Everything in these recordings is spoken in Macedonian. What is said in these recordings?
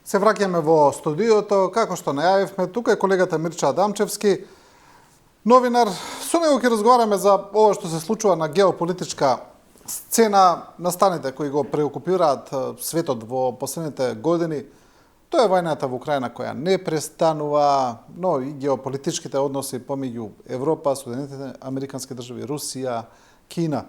Се враќаме во студиото, како што најавивме, тука е колегата Мирча Адамчевски, новинар. Со него ќе разговараме за ова што се случува на геополитичка сцена, настаните кои го преокупираат светот во последните години. Тоа е војната во Украина која не престанува, но и геополитичките односи помеѓу Европа, Соединетите американски држави, Русија, Кина.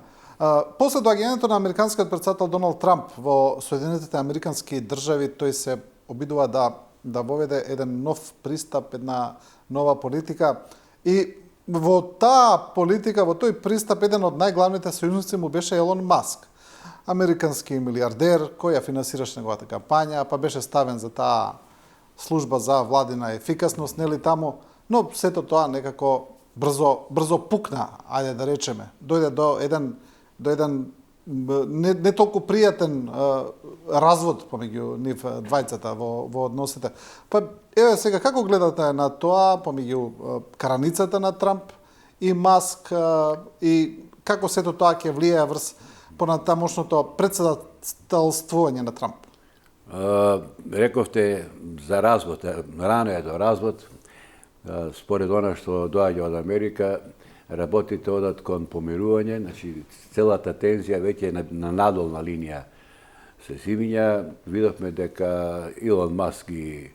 После доаѓањето на американскиот претседател Доналд Трамп во Соединетите американски држави, тој се обидува да воведе еден нов пристап, една нова политика. И во таа политика, во тој пристап, еден од најглавните сојузници му беше Елон Маск, американски милиардер кој ја финансираше неговата кампања, па беше ставен за таа служба за владина ефикасност, нели таму, но сето тоа некако брзо пукна, ајде да речеме. Дојде до еден не толку пријатен развод помеѓу нив двајцата во односите. Па еве сега како гледате на тоа помеѓу караницата на Трамп и Маск и како сето тоа ќе влијае врз понатамошното претседателствување на Трамп? Рековте за развод, рано е до развод. Според она што доаѓа од Америка, работите одат кон помирување, значи целата тензија веќе на надолна линија се симиња. Видовме дека Илон Маск ги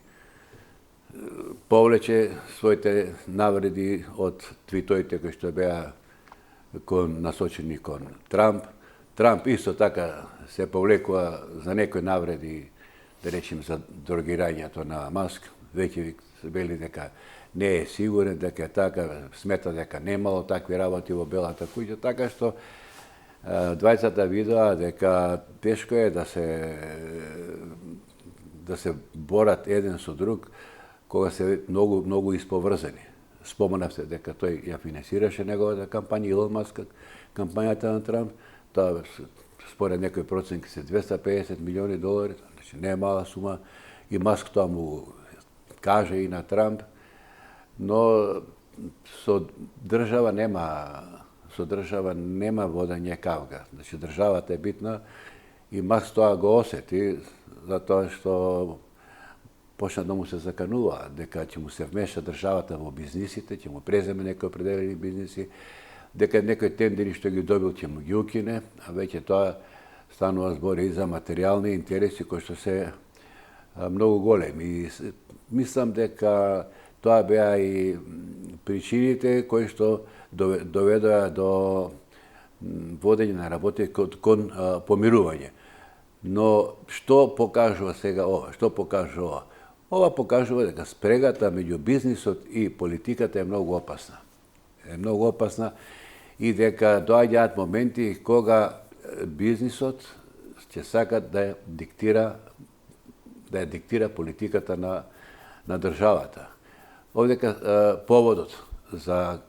повлече своите навреди од твитоите кои што беа насочени кон Трамп. Трамп исто така се повлекува за некои навреди, да речем за дрогирањето на Маск. Веќе се бели дека не е сигурен дека е така, смета дека немало такви работи во Белата куќа, така што двајцата видоа дека тешко е да се борат еден со друг кога се многу исповрзани. Споменавте дека тој ја финансираше неговата кампања, Илон Маск, кампањата на Трамп, тоа според некои проценки се $250 милиони, значи не е мала сума, и Маск тоа му каже и на Трамп, но со држава нема водење кавга. Значи државата е битна и Маск тоа го осети, затоа што почна да му се заканува дека ќе му се вмеша државата во бизнисите, ќе му преземе некои определени бизниси, дека некои тендери што ги добил ќе му ги укине, а веќе тоа станува збор и за материјални интереси кои што се многу големи. И мислам дека тоа беа и причините кои што доведоа до водење на работи кон помирување. Но што покажува сега ова? Што покажува ова? Ова покажува дека спрегата меѓу бизнисот и политиката е многу опасна. И дека доаѓаат моменти кога бизнисот ќе сака да диктира политиката на државата. Овдека поводот за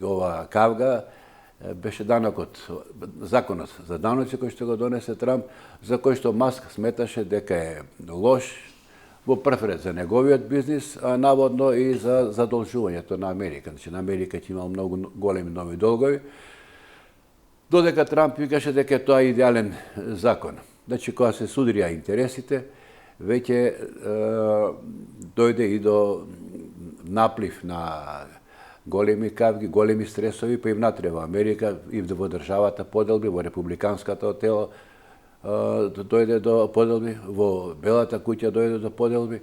ова кавга беше законот за даноци кој што го донесе Трамп, за кој што Маск сметаше дека е лош во прв ред за неговиот бизнис, а наводно и за задолжувањето на Америка. Значи на Америка ќе имал многу големи нови долгови, додека Трамп викаше дека тоа е идеален закон. Значи кога се судрија интересите, веќе дојде и до наплив на големи кавги, големи стресови, па и внатре во Америка, и во државата поделби, во републиканската тело дојде до поделби, во Белата куќа дојде до поделби,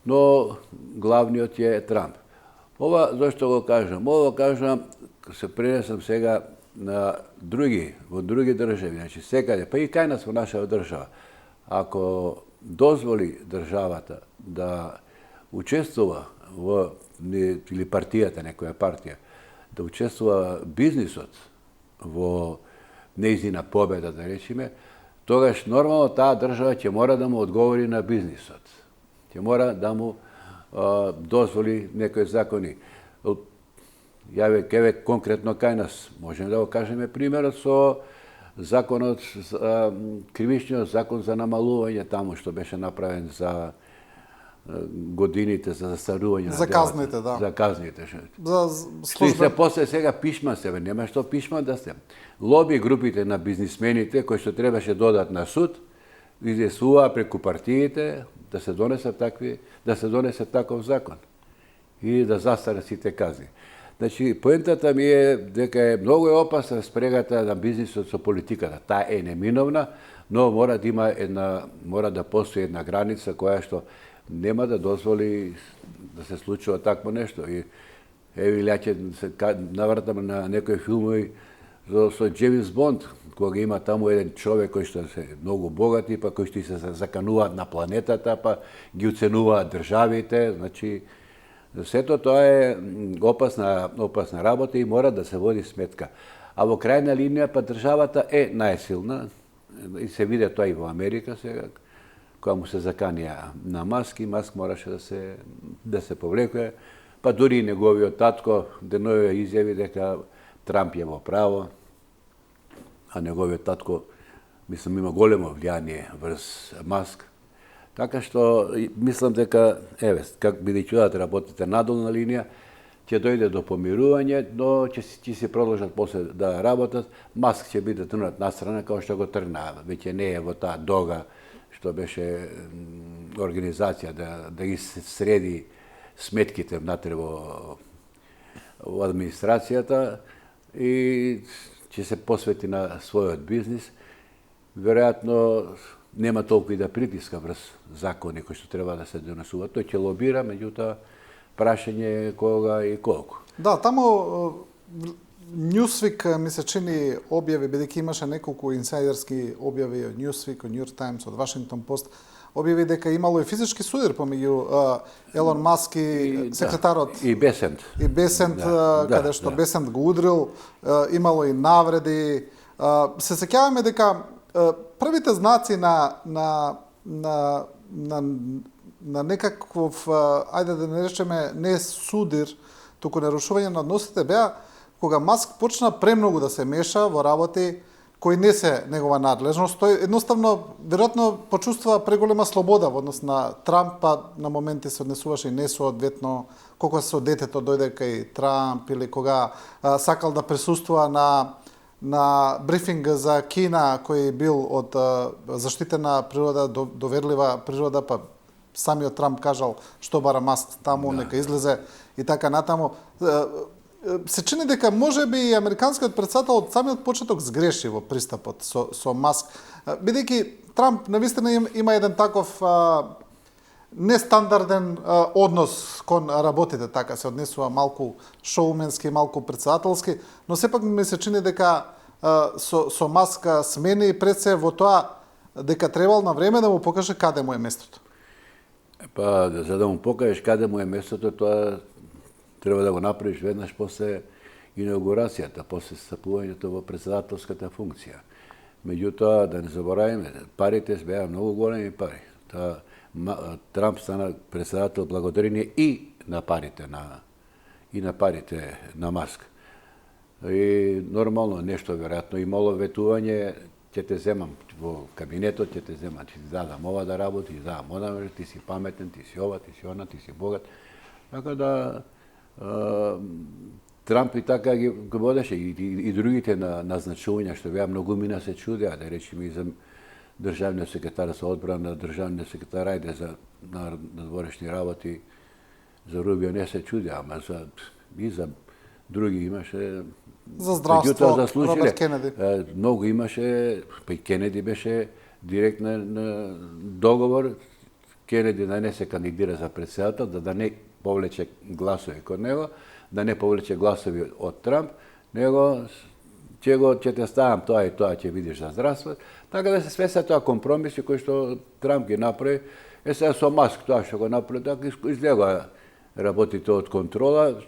но главниот е Трамп. Ова зашто го кажам? Ова кажам, се пренесам сега во други држави, значи секаде, па и кај нас во нашава држава. Ако дозволи државата да учествува или партијата, некоја партија, да учествува бизнисот во нејзина победа, да речеме, тогаш нормално таа држава ќе мора да му одговори на бизнисот. Ќе мора да му дозволи некои закони. Еве конкретно кај нас, можеме да го кажеме примерот со законот, кривичниот закон за намалување таму што беше направен за годините за застарување на за казните, да. За казните. За служба. Се после сега пишма себе, нема што пишма да се. Лоби групите на бизнисмените кои што требаше додат на суд, изјаснува преку партиите да се донесе таков закон и да застане сите казни. Значи, поентата ми е дека е многу опасна спрегата на бизнисот со политиката. Таа е неминовна, но мора да постои една граница која што нема да дозволи да се случува такво нешто. И еви ќе се навратам на некои филмови со Джеймс Бонд, кога има таму еден човек кој што се многу богати, па кој што се закануваат на планетата, па ги уценуваат државите, значи сето тоа е опасна работа и мора да се води сметка. А во крајна линија па државата е најсилна и се види тоа и во Америка сега, кога му се заканија на Маск и Маск мораше да се повлекува, па дури и неговиот татко денови изјави дека Трамп е во право, а неговиот татко мислам има големо влијание врз Маск. Така што мислам дека как бидејќи да работите надолна линија, ќе дојде до помирување, но ќе се продолжат после да работат. Маск ќе биде трнат настрана како што го трна, веќе не е во таа дога што беше организација да ги среди сметките внатре во администрацијата и ќе се посвети на својот бизнис. Веројатно нема толку и да притиска врз закони кои што треба да се донесуваат. Тој ќе лобира, меѓутоа прашање е кога и колку. Да, таму Newsweek ми се чини објави, бидејќи имаше неколку инсайдерски објави од Newsweek, од New York Times, од Washington Post, објави дека имало и физички судир помеѓу Елон Маск и секретарот и Бесент. И Бесент, каде што Бесент го удрил, имало и навреди. Се сеќаваме дека првите знаци на некаков, ајде да не речеме, не судир, туку нарушување на односите беа кога Маск почна премногу да се меша во работи кои не се негова надлежност. Тој едноставно, веројатно, почувствува преголема слобода во однос на Трамп, па на моменти се однесуваше и несоодветно, колку со детето дојде кај Трамп или кога сакал да присуствува на брифинг за Кина кој бил од заштитена природа, доверлива природа, па самиот Трамп кажал што бара Маск таму, нека излезе и така натаму. Се чини дека можеби и американскиот претседател од самиот почеток сгреши во пристапот со Маск, бидејќи Трамп навистина има еден таков нестандарден однос кон работите, така се однесува малку шоуменски, малку претседателски, но сепак ми се чини дека со Маск смени пред се во тоа дека требал на време да му покаже каде му е местото. Па, за да му покажеш каде му е местото, тоа треба да го направиш веднаш после инаугурацијата, после стапувањето во претседателската функција. Меѓутоа, да не забораваме, парите беа многу големи пари. Трамп стана претседател благодарение и на парите на Маск. И нормално нешто веројатно имало ветување, ќе те земам во кабинетот, ќе те земам, ќе ти дадам ова да работи, ќе дадам она, ти си паметен, ти си ова, ти си она, ти си богат. Така да Трамп и така ги водеше и другите назначувања што беа многумина се чудеа, да речеме и за државниот секретар за одбрана, државниот секретар ајде за надворешни работи, за Рубио не се чудеа, ама и за други имаше. За здравство, Роберт Кенеди. Многу имаше, па и Кенеди беше директно договор, Кенеди да не се кандидира за претседател, да не повлече гласови код него, да не повлече гласови од Трамп, него ќе те ставам тоа и тоа, ќе видиш за здравство. Така да се све се тоа компромиси кои што Трамп ги направи. Сега со Маск тоа што го направи, така излега работите од контрола,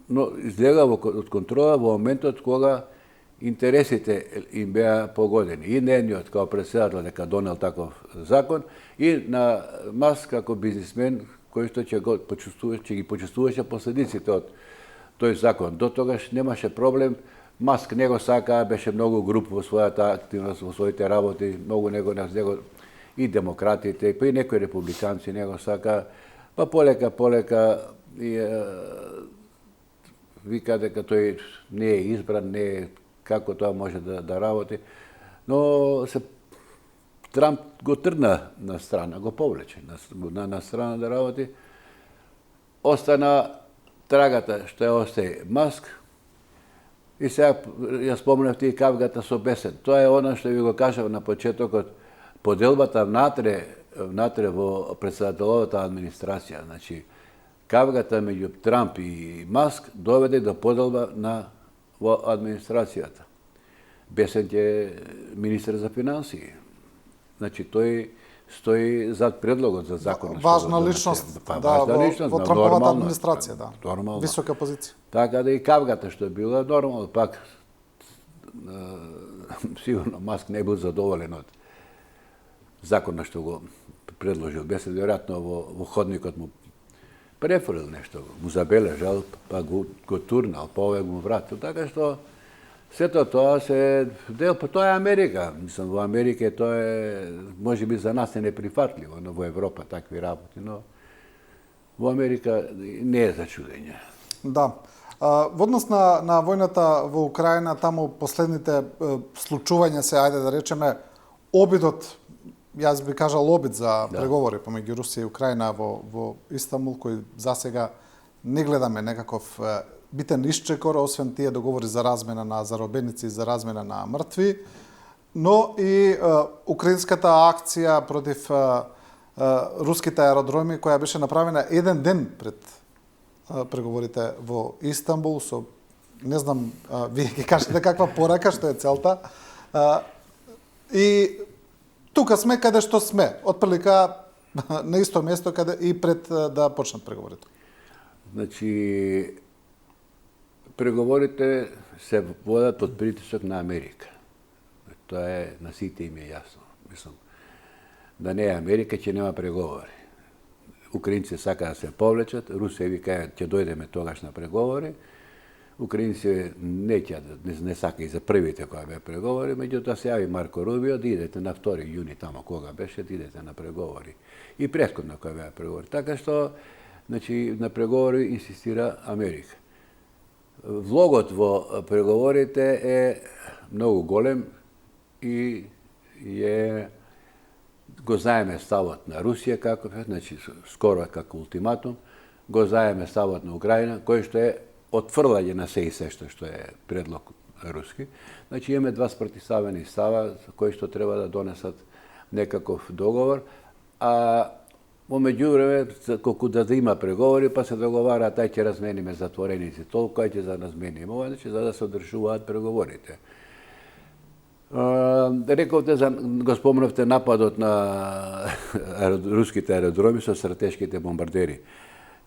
но излега од контрола во моментот кога интересите им беа погодени. И нениот као претседател дека донел таков закон, и на Маск како бизнисмен кој што ќе ги почувствуваше последиците од тој закон. До тогаш немаше проблем. Маск не го сака, беше многу груб во својата активност, во своите работи, многу него и демократите, па и некои републиканци не го сака, па полека вика дека тој не е избран, не е како тоа може да работи. Но Трамп го тргна на страна, го повлече на страна да работи. Остана трагата што ја остае Маск. И сега ја спомнав ти кавгата со бесен. Тоа е она што ви го кажав на почетокот, поделбата внатре во председателовата администрација. Значи, кавгата меѓу Трамп и Маск доведе до поделба во администрацијата. Бесен е министер за финансии. Значи, тој стои зад предлогот за законот. Важна личност, во Трамповата администрација, да. Нормално. Висока позиција. Така да и кавгата што била нормално, пак сигурно Маск не бил задоволен од законот што го предложил. Бесен веројатно во ходникот му префрлил нешто, му забележал, па го турнал, па овој му вратил. Така што сето тоа тоа е Америка. Мислам, во Америка тоа е, може би за нас е неприфатливо, но во Европа такви работи, но во Америка не е за чудење. Да. Во однос на војната во Украина, таму последните случувања се, ајде да речеме, обидот, јас би кажал обид за преговори помеѓу Русија и Украина во Истанбул, кој засега не гледаме некаков битен исчекор, освен тие договори за размена на заробеници и за размена на мртви, но и украинската акција против руските аеродроми, која беше направена еден ден пред преговорите во Истанбул, со, не знам, вие ќе кажете каква порака, што е целта. И тука сме каде што сме, отприлика на исто место каде и пред да почнат преговорите. Значи, преговорите се водат под притисок на Америка. Тоа е, на сите им е јасно. Мислам, да не е Америка, ќе нема преговори. Украинци сака да се повлечат, Русија ви кажа ќе дојдеме тогаш на преговори. Украинци не сака и за првите кои беа преговори, меѓутоа се јави Марко Рубио да идете на 2 јуни тамо кога беше, да идете на преговори. И претходно кои беа преговори. Така што, значи, на преговори инсистира Америка. Влогот во преговорите е многу голем и го знаеме ставот на Русија каков е, значи скоро како ултиматум, го знаеме ставот на Украина, кој што е отфрлање на се и се што е предлог руски. Значи имаме два спротивставени става кои што треба да донесат некаков договор, а во меѓувреме колку да има преговори, па се договараат ај ќе размениме затвореници толку, ај ќе за размениме ова, значи за да се одржуваат преговорите. Рековте, го спомнавте нападот на руските аеродроми со стратешките бомбардери.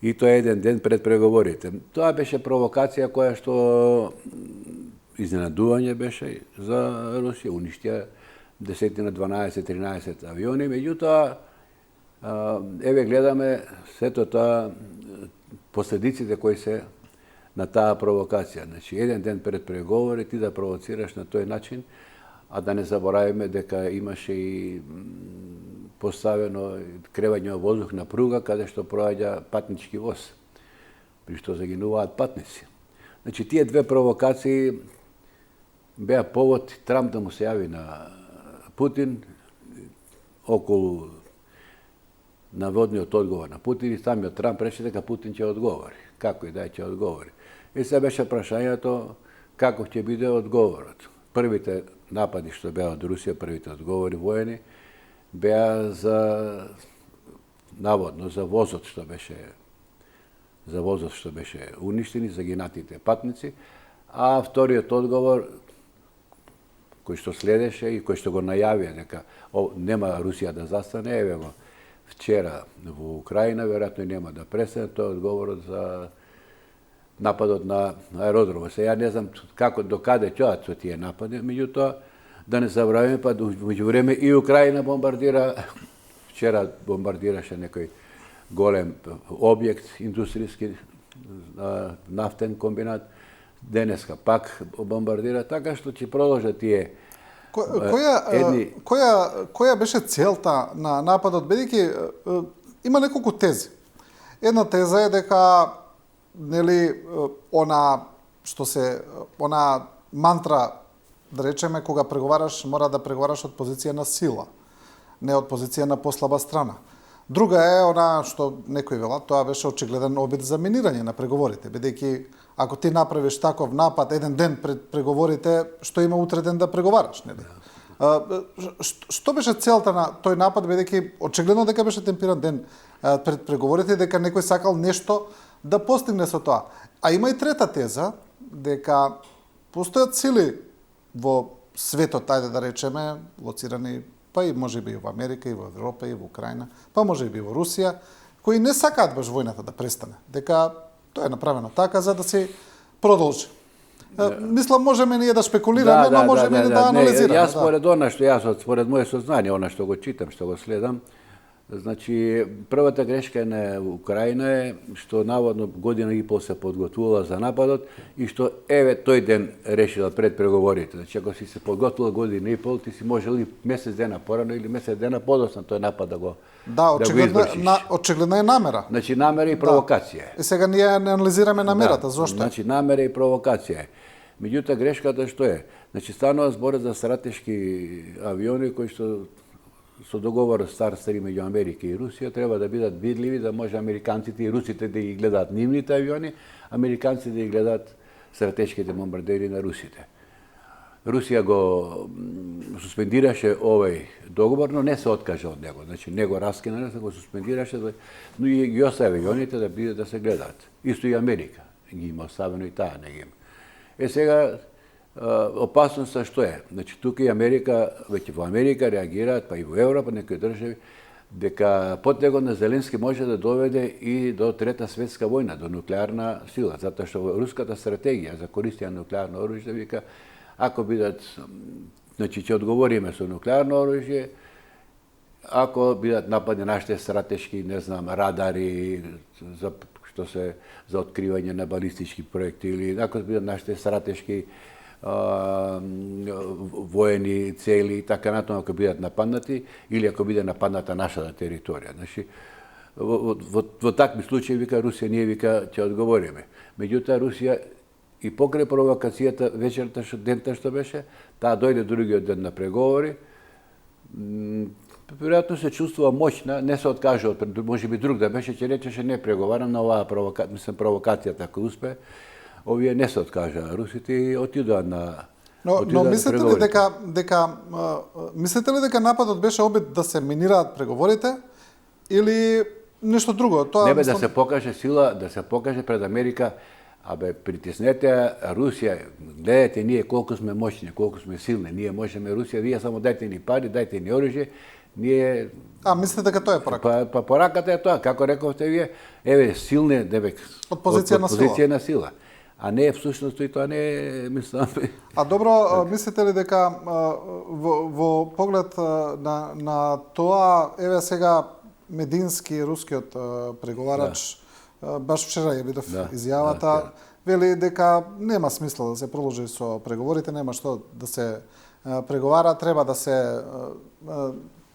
И тоа еден ден пред преговорите. Тоа беше провокација која што изненадување беше за Русија. Уништија 10 на 12, 13 авиони. Меѓутоа, еве гледаме сето тоа последиците кои се на таа провокација. Значи, еден ден пред преговори ти да провоцираш на тој начин, а да не заборавиме дека имаше и поставено кревање во воздух на пруга каде што проаѓа патнички воз, при што загинуваат патници. Значи, тие две провокации беа повод Трамп да му се јави на Путин околу наводниот одговор на Путин и самиот Трамп рече дека Путин ќе одговори. Како и да ќе одговори. И се беше прашањето како ќе биде одговорот. Првите напади што беа од Русија, првите одговори воени, беа за наводно за возот што беше уништени, загинатите патници, а вториот одговор кој што следеше и кој што го најавија дека нема Русија да застане, еве го вчера во Украина, веројатно нема да престане, тоа е одговорот за нападот на аеродрома. Се ја не знам како до каде ќе со тие напади, меѓутоа да не забравиме, па меѓу време и Украина бомбардира, вчера бомбардираше некој голем објект индустријски нафтен комбинат, денеска пак бомбардира, така што ќе продолжат тие Која беше целта на нападот, бидејќи има неколку тези. Една теза е дека нели она мантра, да речеме, кога преговараш, мора да преговараш од позиција на сила. не од позиција на послаба страна. Друга е она што некои велат, тоа беше очигледен обид за минирање на преговорите, бидејќи ако ти направиш таков напад еден ден пред преговорите, што има утре ден да преговараш, нели? Што беше целта на тој напад, бидејќи очигледно дека беше темпиран ден пред преговорите, дека некој сакал нешто да постигне со тоа. А има и трета теза, дека постојат сили во светот, ајде да речеме, лоцирани, па и можеби и во Америка, и во Европа, и во Украина, па можеби и во Русија, кои не сакаат баш војната да престане. Дека тоа е направено така за да се продолжи. Мислам, можеме ние да спекулираме, но можеме и да анализираме. Јас според она што според моје сознание, она што го читам, што го следам, значи првата грешка на Украина е што наводно година и пол се подготвувала за нападот и што еве тој ден решила пред преговорите. Значи ако си се подготвила година и пол, ти си можел и месец дена порано или месец дена подоцна тој напад да го извршиш. Очигледна е намера. Значи намера и провокација. И сега ние не анализираме намерата, зошто? Значи намера и провокација. Меѓутоа грешката што е? Значи станува збор за стратешки авиони кои што со договор стари меѓу Америка и Русија треба да бидат видливи, да може американците и русите да ги гледаат нивните авиони, американците да ги гледаат стратешките бомбардери на русите. Русија го суспендираше овој договор, но не се откажа од него. Значи не го раскина, се го суспендираше, но и ги остави авионите да бидат да се гледаат. Исто и Америка ги има оставено и таа не ги има. Сега опасноста што е? Значи тука и Америка, веќе во Америка реагираат, па и во Европа, некои држави, дека потегот на Зеленски може да доведе и до Трета светска војна, до нуклеарна сила, затоа што руската стратегија за користење на нуклеарно оружје вика ако бидат, значи ќе одговориме со нуклеарно оружје, ако бидат нападни нашите стратешки, не знам, радари за што се за откривање на балистички проектили, ако бидат нашите стратешки воени цели и така натаму ако бидат нападнати или ако биде нападната нашата територија. Значи во такви случаи вика Русија ние вика ќе одговориме. Меѓутоа Русија и покрај провокацијата вечерта дента што беше, таа дојде другиот ден на преговори. Веројатно се чувствува моќна, не се откажа од можеби друг да беше, ќе речеше не преговарам на оваа провокацијата ако успе. Овие не се откажаа русите и отидоа на Но мислите ли мислите ли дека нападот беше обид да се минираат преговорите или нешто друго? Тоа не бе да се покаже сила, да се покаже пред Америка, притиснете Русија, гледате ние колку сме моćни, колку сме силни, ние можеме Русија, вие само дајте ни пари, дајте ни оружје, ние мислите дека тоа е пораката? Па пораката е тоа, како рековте вие, еве силни девек од позиција на сила. А не всушност и тоа не е, мислам. А добро, мислите ли дека во поглед на тоа, еве сега Медински, рускиот преговарач, баш вчера ја видов изјавата, вели дека нема смисла да се продолжи со преговорите, нема што да се преговара, треба да се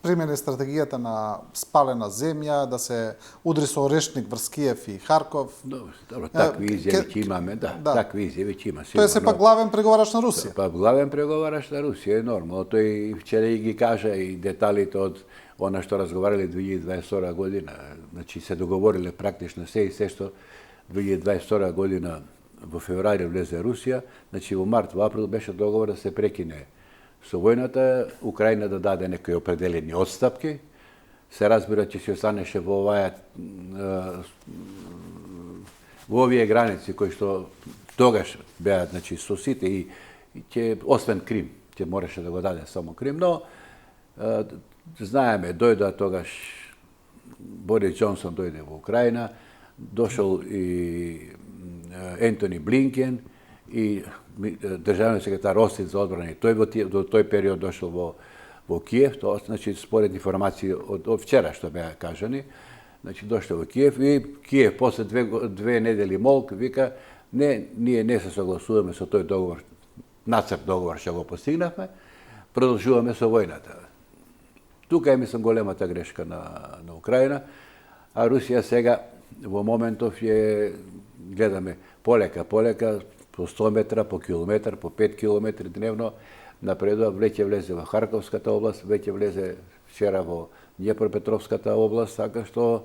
примени стратегијата на спалена земја, да се удри со орешник врз Киев и Харков. Добро, такви изјави ќе имаме, такви изјави ќе има. Тој е сепак главен преговарач на Русија. Па главен преговарач на Русија е нормално. Тој вчера и ги кажа и деталите од она што разговарале 2022 година. Значи се договориле практично се и се што 2022 година во февруари влезе Русија, значи во март, во април беше договор да се прекине со војната, Украина да даде некои определени отстапки, се разбира че се останеше во овие граници кои што тогаш беа, значи со сите и ќе освен Крим, ќе мораше да го даде само Крим, но знаеме, дојдоа тогаш Борис Џонсон дојде во Украина, дошол и Ентони Блинкен и државниот секретар Остин за одбрана. Тој во тој период дошол во Киев, тоа значи според информации од вчера што беа кажани, значи дошло во Киев и Киев после две недели молк вика не, ние не се согласуваме со тој договор, нацрт договор што го постигнавме, продолжуваме со војната. Тука е, мислам, големата грешка на Украина, а Русија сега во моментов гледаме полека, по 100 метра, по километар, по 5 километри дневно напредува, веќе влезе во Харковската област, веќе влезе вчера во Днепропетровската област, така што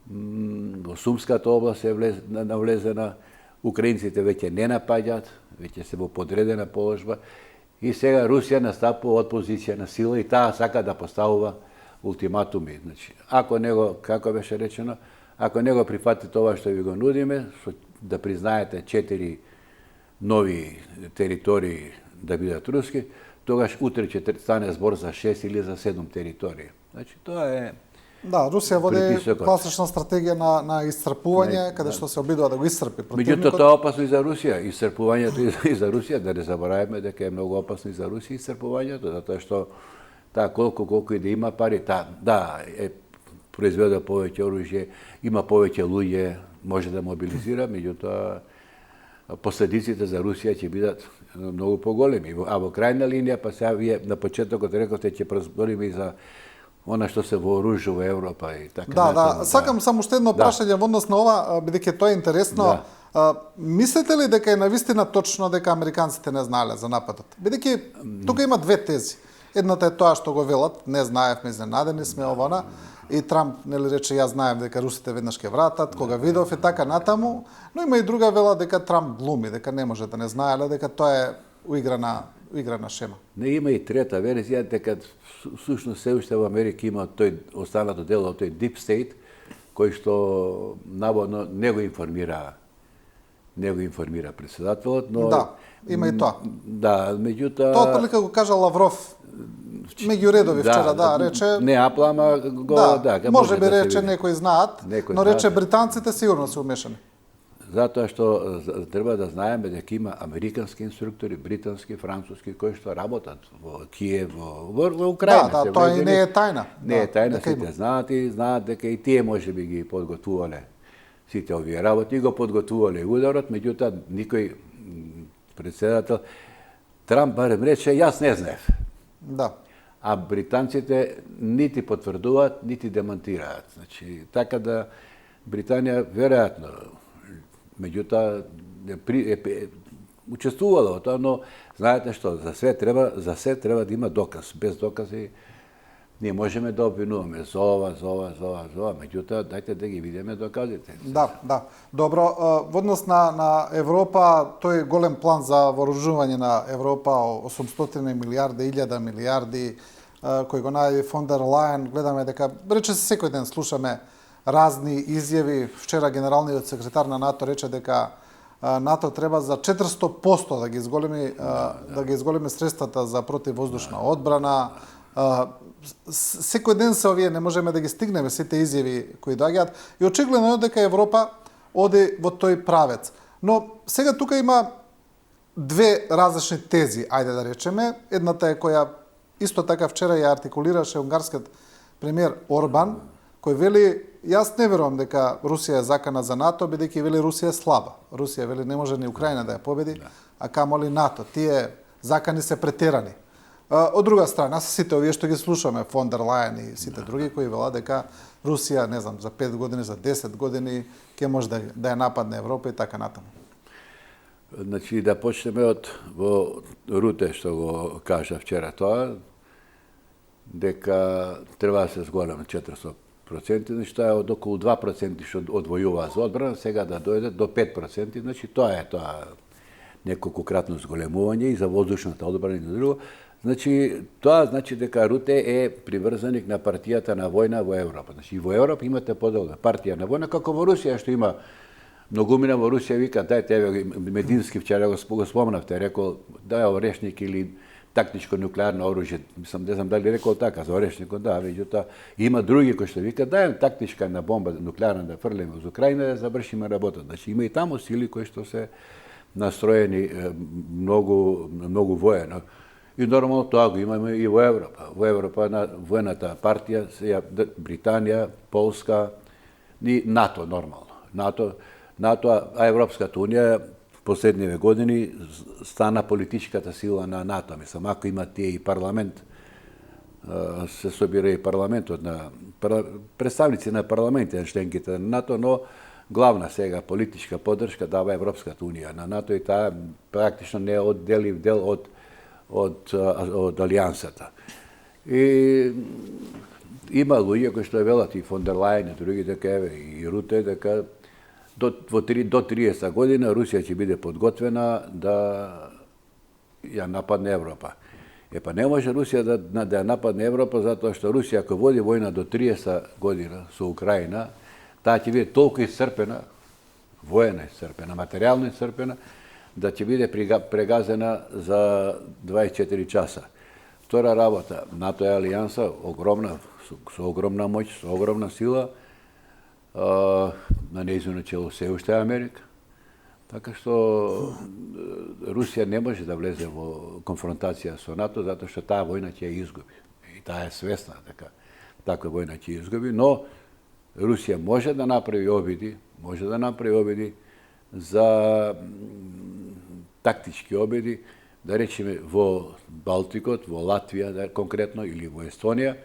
во Сумската област е навлезена, украинците веќе не напаѓаат, веќе се во подредена положба и сега Русија настапува од позиција на сила и таа сака да поставува ултиматуми. Значи, ако него, како беше речено, ако него прифатите това што ви го нудиме, да признаете 4 нови територии да бидат руски, тогаш утре ќе стане збор за 6 или за 7 територии. Значи, тоа е Да, Русија води притисокот. класична стратегија на исцрпување, каде што се обидува да го исцрпи Меѓутоа, противникот. тоа е опасно и за Русија. Исцрпувањето и за Русија, да не забораваме дека е многу опасно и за Русија исцрпувањето, затоа што таа колку и да има пари, да, е произведе повеќе оружје, има повеќе луѓе, може да мобилизира, меѓутоа последиците за Русија ќе бидат многу поголеми. А во крајна линија, па сега вие на почетокот рековте ќе прозбориме и за она што се вооружува Европа и така. Да, сакам само уште едно прашање во однос на ова, бидејќи тоа е интересно. Мислите ли дека е навистина точно дека американците не знаеле за нападот? Бидејќи тука има две тези. Едната е тоа што го велат, не знаевме, изненадени сме овона, и Трамп нели рече јас знаев дека русите веднаш ќе вратат, кога видов и така натаму, но има и друга вела дека Трамп глуми, дека не може да не знаеле, дека тоа е уиграна шема. Не, има и трета верзија, дека всушност се уште во Америка има тој останато дел од тој Deep State, кој што наводно не го информира председателот, но Да, има и тоа. Да, меѓутоа Тоа отприлика го кажа Лавров меѓу редови вчера, рече. Не апла, ама го може би да се рече види. некои знаат, но рече британците сигурно се умешани. Затоа што треба да знаеме дека има американски инструктори, британски, француски, кои што работат во Киев, во Украина. Да, тоа и не е тајна. Не е тајна, сите знаат дека и тие може би ги подготвувале сите овие работи, и го подготвувале ударот, меѓутоа никој председател, Трамп барем рече, јас не знаев. Да. А британците нити потврдуваат, нити демонтираат. Значи, така да Британија веројатно, меѓутоа учествувала во тоа, но знаете што, за се треба да има доказ. Без докази ние можеме да обвинуваме за ова, меѓутоа дајте да ги видиме доказите. Да. Добро, во однос на Европа, тој голем план за вооружување на Европа, 800 милиарди, 1000 милиарди, кој го најави фон дер Лајен, гледаме дека, рече се секој ден слушаме разни изјави. Вчера генералниот секретар на НАТО рече дека НАТО треба за 400% да ги изголеми средствата за противвоздушна одбрана. Секој ден се овие, не можеме да ги стигнеме сите изјави кои доаѓаат и очигледно е дека Европа оди во тој правец. Но сега тука има две различни тези, ајде да речеме. Едната е која исто така вчера ја артикулираше унгарскиот премиер Орбан, кој вели, јас не верувам дека Русија е закана за НАТО, бидејќи вели Русија е слаба. Русија вели не може ни Украина да ја победи, а камоли НАТО. Тие закани се претерани. Од друга страна, сите овие што ги слушаме, фон дер Лајен и сите други, кои велат дека Русија, не знам, за 5 години, за 10 години, ќе може да ја нападне Европа и така натаму. Значи, да почнеме од во Руте, што го кажа вчера тоа, дека треба да се зголеми 400%, значи тоа е од околу 2% што одвојува за одбрана, сега да дојде до 5%, значи тоа е неколкократно зголемување и за воздушната одбрана и за друго. Значи, тоа значи дека Руте е приврзаник на партијата на војна во Европа. Значи, и во Европа имате поделна партија на војна, како во Русија, што има многумина во Русија, вика, дајте, Медински вчера го спомнавте, рекол, дај орешник или тактичко нуклеарно оружје, мислам, не знам дали рекол така, за орешникот, да, меѓутоа, има други кои што вика, дај тактичка на бомба нуклеарна да фрлиме во Украина да завршиме работа. Значи, има и таму сили кои што се настроени многу воено. И нормално тоа го имаме и во Европа. Во Европа на воената партија се Британија, Полска и НАТО нормално. НАТО, а Европската унија последниве години стана политичката сила на НАТО. Мислам, ако има тие и парламент, се собира и парламентот на представници на парламентите на членките на НАТО, но главна сега политичка поддршка дава Европската унија на НАТО и таа практично не е одделив дел од алијансата. И има луѓе кои што велат и фон дер Лајен и други дека еве и Руте дека до 30 година Русија ќе биде подготвена да ја нападне Европа. Па не може Русија да ја нападне Европа затоа што Русија ако води војна до 30 година со Украина, таа ќе биде толку исцрпена, воена исцрпена, материјално исцрпена, да ќе биде прегазена за 24 часа. Втора работа, НАТО е алијанса огромна, со огромна моќ, со огромна сила, на нејзино чело се уште е Америка. Така што Русија не може да влезе во конфронтација со НАТО, затоа што таа војна ќе ја изгуби. И таа е свесна дека таква војна ќе ја изгуби, но Русија може да направи обиди за тактички обиди, да речеме во Балтикот, во Латвија конкретно или во Естонија,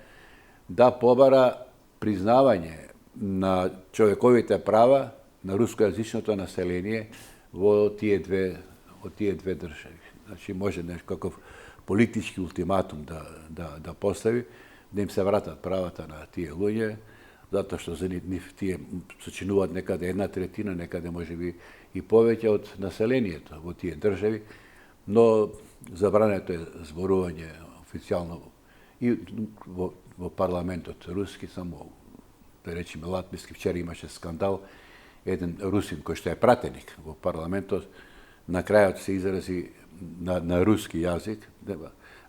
да побара признавање на човековите права на рускојазичното население во тие две држави. Значи може некаков политички ултиматум да постави, да им се вратат правата на тие луѓе, затоа што за нив тие сочинуваат некаде 1/3, некаде можеби и повеќе од населението во тие држави, но забрането е зборување официјално и во парламентот руски, само да речеме латвиски. Вчера имаше скандал, еден русин кој што е пратеник во парламентот, на крајот се изрази на руски јазик,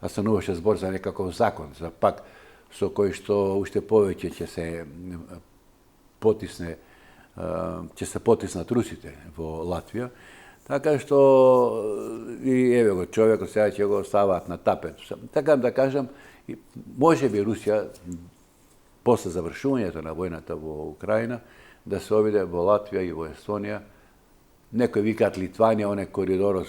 а стануваше збор за некаков закон, за пак со кој што уште повеќе ќе се потиснат русите во Латвија. Така што и еве го човекот сега ќе го ставаат на тапет. Така да кажам, може би Русија после завршувањето на војната во Украина да се обиде во Латвија и во Естонија. Некои викаат Литванија, оне коридорот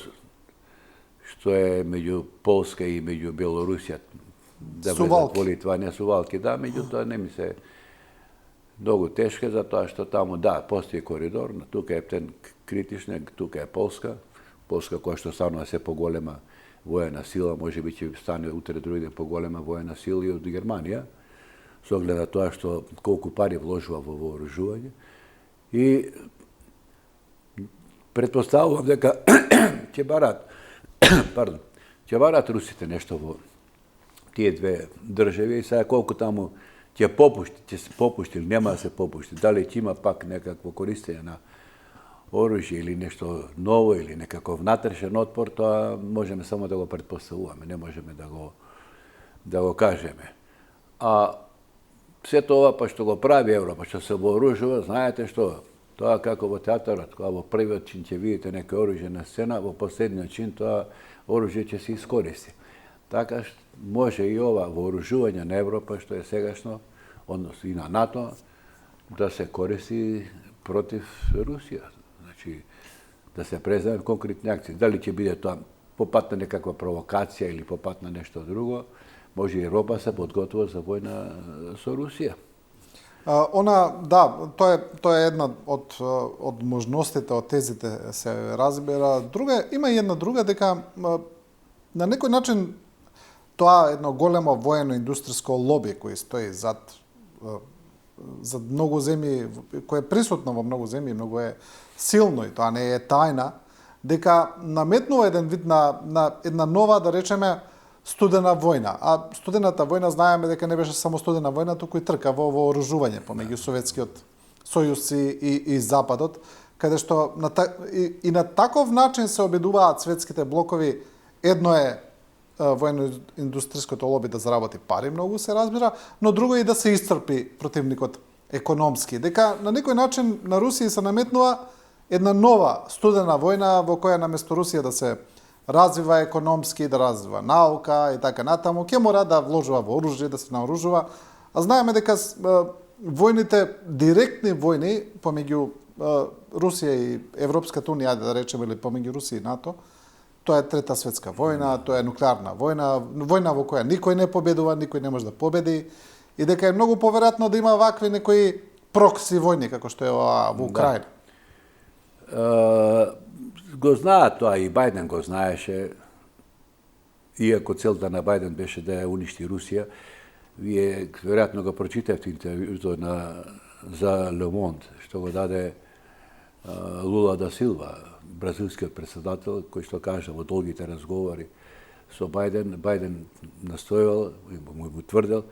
што е меѓу Полска и меѓу Белорусија, да влезат во Литванија, сувалки, да, меѓутоа не ми се многу тешко, затоа што таму, да, постои коридор, но тука е птен критична, тука е Полска, која што станува се поголема воена сила, може би ќе стане утре други поголема воена сила и од Германија, со оглед на тоа што колку пари вложува во вооружување. И претпоставувам дека ќе барат русите нешто во тие две држави и сега колку таму ќе се попушти или нема да се попушти, дали ќе има пак некакво користење на оружје или нешто ново или некаков внатрешен отпор, тоа можеме само да го претпоставуваме, не можеме да го кажеме. А сето ова па што го прави Европа, што се вооружува, знаете што, тоа како во театарот, кога во првиот чин ќе видите некој оружје на сцена, во последниот чин тоа оружје ќе се искористи. Така може и ова вооружување на Европа, што е сегашно, односно и на НАТО, да се користи против Русија. Значи, да се преземат конкретни акции. Дали ќе биде тоа по пат на некаква провокација или по пат на нешто друго, може и Европа се подготвува за војна со Русија. Тоа е една од можностите, од тезите се разбира. Има и една друга, дека на некој начин тоа едно големо воено-индустријско лоби кој стои зад многу земји, кој е присутно во многу земји, многу е силно и тоа не е тајна, дека наметнува еден вид на една нова, да речеме, студена војна. А студената војна знаеме дека не беше само студена војна, туку и трка во вооружување помеѓу Советскиот сојуз и Западот, каде што и на таков начин се обидуваат светските блокови. Едно е воено-индустријското лоби да заработи пари, многу се разбира, но друго е и да се исцрпи противникот економски. Дека на некој начин на Русија се наметнува една нова студена војна во која наместо Русија да се развива економски, да развива наука и така натаму, ќе мора да вложува во оружје, да се наоружува. А знаеме дека војните, директни војни помеѓу Русија и Европската унија, да речеме, или помеѓу Русија и НАТО, тоа е Трета светска војна, тоа е нуклеарна војна, војна во која никој не победува, никој не може да победи, и дека е многу поверојатно да има вакви некои прокси војни, како што е во Украина. Го знаат тоа, и Бајден го знаеше, иако целта на Бајден беше да ја уништи Русија, вие веројатно го прочитавте интервјуто за Le Monde, што го даде Лула да Силва, бразилскиот председател, кој што кажа во долгите разговори со Бајден, Бајден настојал, му тврдел,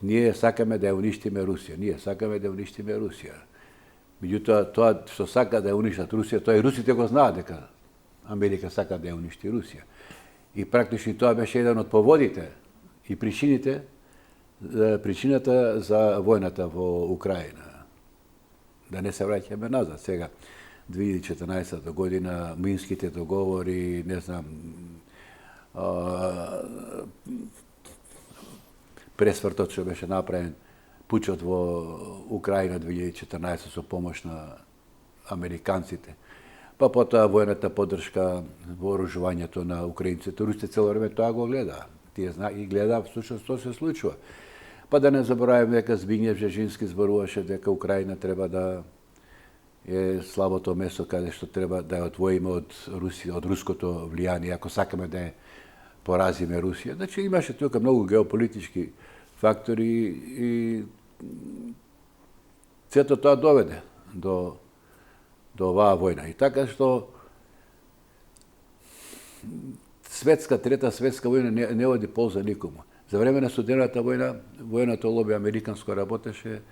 ние сакаме да ја уништиме Русија, ние сакаме да ја уништиме Русија. Меѓутоа, тоа што сака да ја уништат Русија, тоа и русите го знаат дека Америка сака да ја уништи Русија. И практично тоа беше еден од поводите и причината за војната во Украина. Да не се враќаме назад. Сега, 2014 година, Минските договори, не знам, пресвртот што беше направен, пучот во Украина 2014 со помош на американците. Па потоа војната поддршка, вооружувањето на украинците. Русите цело време тоа го гледа. Тие и гледа всушност што се случува. Па да не забораваме дека Збигнев Бжежински зборуваше дека Украина треба да е слабото место каде што треба да ја отвоиме од Русија, од руското влијание, ако сакаме да ја поразиме Русија. Значи имаше тука многу геополитички фактори и сето тоа доведе до оваа војна. И така што трета светска војна не оди полза никому. За време на студената војна, војното лоби американско работеше,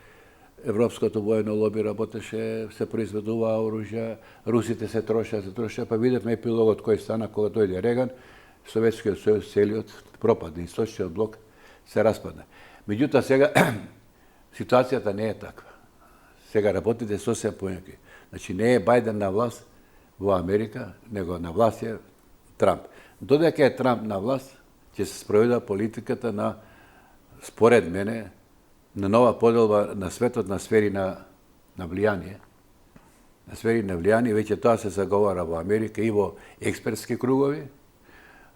европското војно лоби работеше, се произведуваа оружја, русите се трошеа, па видевме епилогот кој стана кога дојде Реган, Советскиот сојуз целиот пропадна, источниот блок се распадна. Меѓутоа сега ситуацијата не е таква. Сега работите сосем поинаки. Значи не е Бајден на власт во Америка, него на власт е Трамп. Додека е Трамп на власт, ќе се спроведа политиката на, според мене, на нова поделба на светот на сфери на влијание. На сфери на влијание, веќе тоа се заговара во Америка и во експертски кругови,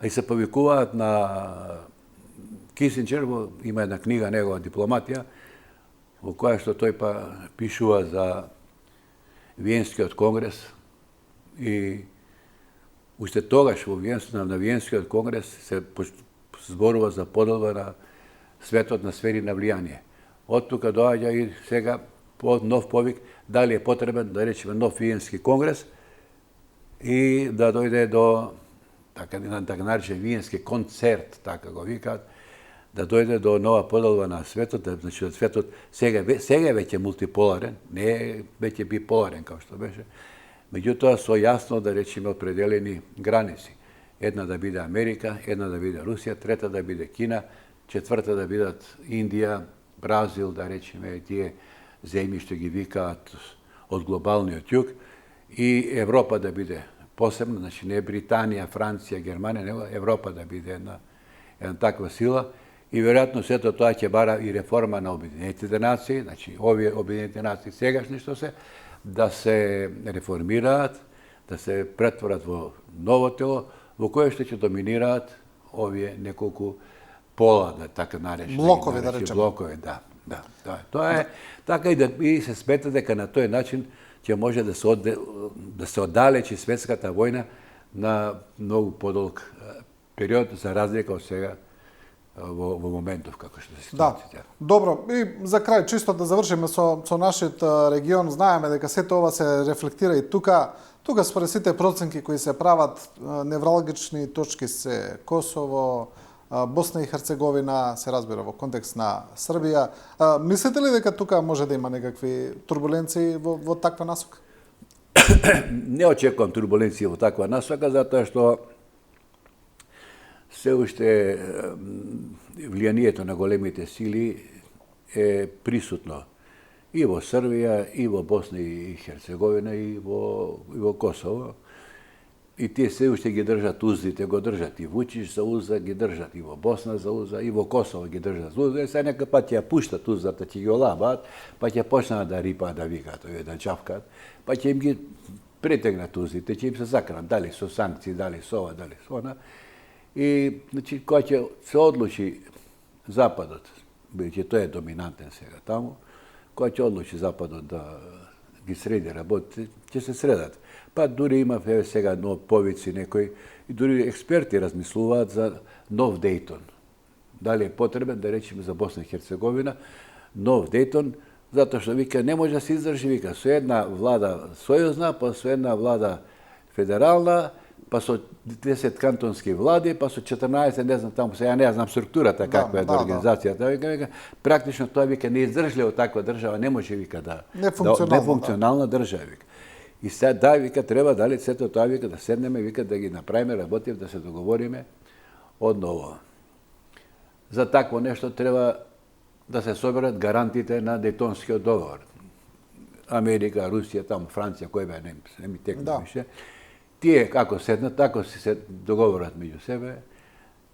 а и се повикуваат на Кисинџер, има една книга негова дипломатија, во која што тој па пишува за Виенскиот конгрес и уште тогаш на Виенскиот конгрес се зборува за поделба на светот на сфери на влијание. Од тука доаѓа и сега нов повик, дали е потребен, да речеме, нов Виенски конгрес и да дојде до, така наречен Виенски концерт, така го викаат, да дојде до нова поделба на светот, значи светот сега е веќе мултиполарен, не е веќе биполарен како што беше, меѓутоа со јасно, да речеме, определени граници. Една да биде Америка, една да биде Русија, трета да биде Кина, четврта да бидат Индија, Бразил, да речеме, тие земји што ги викаат од глобалниот југ, и Европа да биде посебна, значи не Британија, Франција, Германија, него Европа да биде една таква сила, и веројатно сето тоа ќе бара и реформа на Обединетите нации, значи овие Обединетите нации сегашни што се, да се реформираат, да се претворат во ново тело, во кое што ќе доминираат овие неколку пола, така наречени. Блокови, да речеме. Блокови, да. Тоа е така и се смета дека на тој начин ќе може да се оддалечи светската војна на многу подолг период, за разлика од сега во моментов како што се ситуацијата. Добро, и за крај чисто да завршиме со нашиот регион, знаеме дека сето ова се рефлектира и тука. Тука според сите проценки кои се прават, невралгични точки се Косово, Босна и Херцеговина, се разбира во контекст на Србија. Мислите ли дека тука може да има некакви турбуленции во таква насока? Не очекувам турбуленции во таква насока, затоа што се уште влијанието на големите сили е присутно и во Србија, и во Босна и Херцеговина, и во Косово. И тие се уште ги држат уздите, го држат и Вучич за узда, ги држат и во Босна за узда, и во Косово ги држат за узда. И сега нека па ќе ја пуштат уздата, ќе ги олабаат, па ќе почнат да рипаат, да викаат, да чавкаат, па ќе им ги претегнат уздите, ќе им се закранат, дали со санкции, дали со ова, дали со она. И, значи, кога ќе се одлучи Западот, бидејќи тој е доминантен сега таму, кога ќе одлучи Западот да ги среди работите, ќе се средат. Па дури има сега повици некои, и дури експерти размислуваат за нов Дејтон. Дали е потребен, да речеме за Босна и Херцеговина, нов Дејтон, затоа што вика не може да се издржи, вика со една влада сојузна, па со една влада федерална, па со 10 кантонски влади, па со 14, не знам таму, сега не знам структурата каква е организацијата, вика, практично тоа вика не издржливо таква држава, не може вика да нефункционална држава вика. И сега вика треба дали сето тоа вика да седнеме, вика да ги направиме, работиме, да се договориме одново. За такво нешто треба да се соберат гарантите на Дејтонскиот договор. Америка, Русија, таму Франција, кој бе, не ми текна више. Тие како седнат, тако се договорат меѓу себе,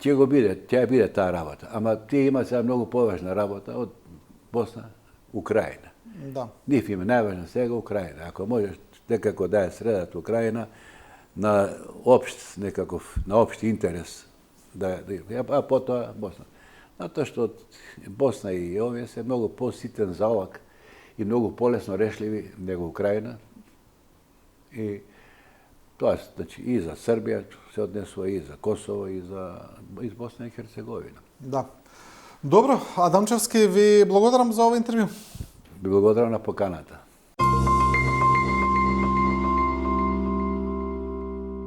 ќе биде таа работа. Ама тие имаат сега многу поважна работа од Босна, Украина. Да. Нив има најважна сега Украина. Ако можеш некако да ја средат Украина на општ некаков, на општи интерес, а потоа Босна. Затоа што Босна и овие се многу поситен залог и многу полесно решливи него Украина. И тоа значи и за Србија се однесува и за Косово и за Босна и Херцеговина. Да. Добро, Адамчевски, ви благодарам за ова интервју. Ви благодарам на поканата.